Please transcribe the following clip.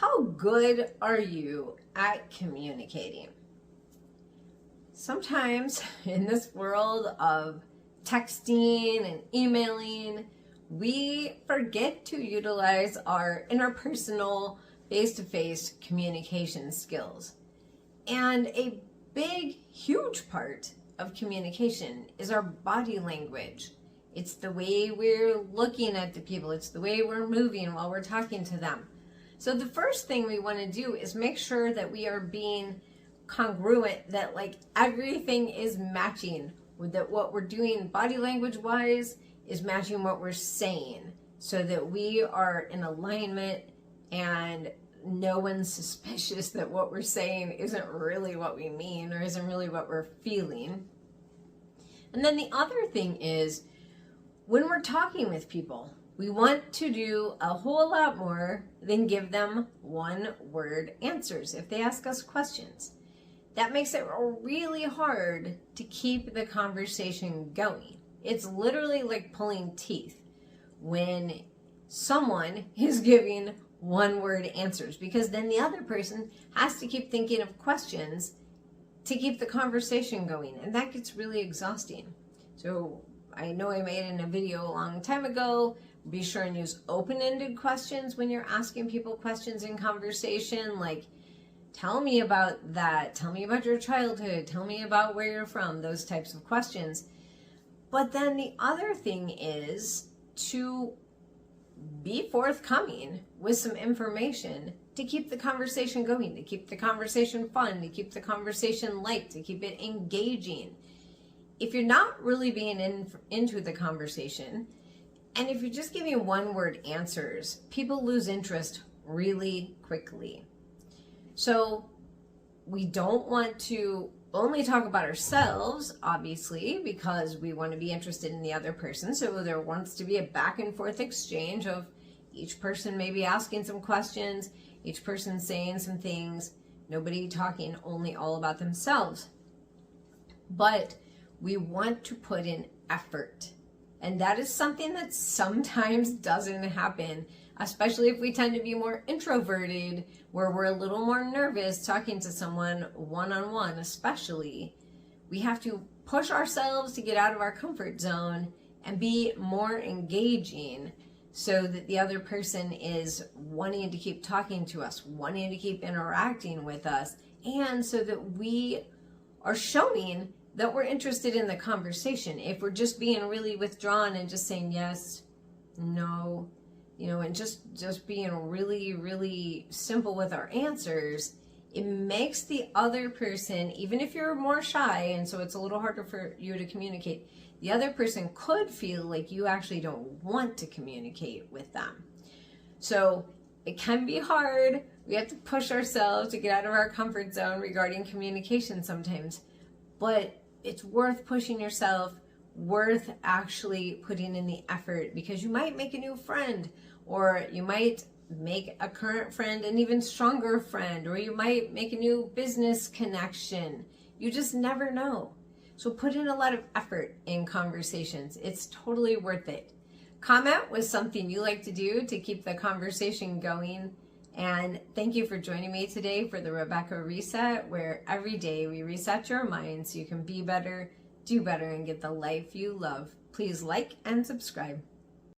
How good are you at communicating? Sometimes in this world of texting and emailing, we forget to utilize our interpersonal face-to-face communication skills. And a big, huge part of communication is our body language. It's the way we're looking at the people. It's the way we're moving while we're talking to them. So the first thing we want to do is make sure that we are being congruent, that like everything is matching, that what we're doing body language wise is matching what we're saying, so that we are in alignment and no one's suspicious that what we're saying isn't really what we mean or isn't really what we're feeling. And then the other thing is, when we're talking with people, we want to do a whole lot more than give them one-word answers if they ask us questions. That makes it really hard to keep the conversation going. It's literally like pulling teeth when someone is giving one-word answers, because then the other person has to keep thinking of questions to keep the conversation going, and that gets really exhausting. So I know I made in a video a long time ago, be sure and use open-ended questions when you're asking people questions in conversation, like, tell me about that, tell me about your childhood, tell me about where you're from, those types of questions. But then the other thing is to be forthcoming with some information to keep the conversation going, to keep the conversation fun, to keep the conversation light, to keep it engaging. If you're not really being into the conversation, and if you're just giving one-word answers, people lose interest really quickly. So we don't want to only talk about ourselves, obviously, because we want to be interested in the other person. So there wants to be a back and forth exchange of each person maybe asking some questions, each person saying some things, nobody talking only all about themselves. But we want to put in effort. And that is something that sometimes doesn't happen, especially if we tend to be more introverted, where we're a little more nervous talking to someone one-on-one. Especially, we have to push ourselves to get out of our comfort zone and be more engaging, so that the other person is wanting to keep talking to us, wanting to keep interacting with us, and so that we are showing that we're interested in the conversation. If we're just being really withdrawn and just saying yes, no, and just being really, really simple with our answers, it makes the other person, even if you're more shy and so it's a little harder for you to communicate, the other person could feel like you actually don't want to communicate with them. So it can be hard. We have to push ourselves to get out of our comfort zone regarding communication sometimes, but it's worth pushing yourself, worth actually putting in the effort, because you might make a new friend, or you might make a current friend an even stronger friend, or you might make a new business connection. You just never know. So put in a lot of effort in conversations. It's totally worth it. Comment with something you like to do to keep the conversation going. And thank you for joining me today for the Rebecca Reset, where every day we reset your mind so you can be better, do better, and get the life you love. Please like and subscribe.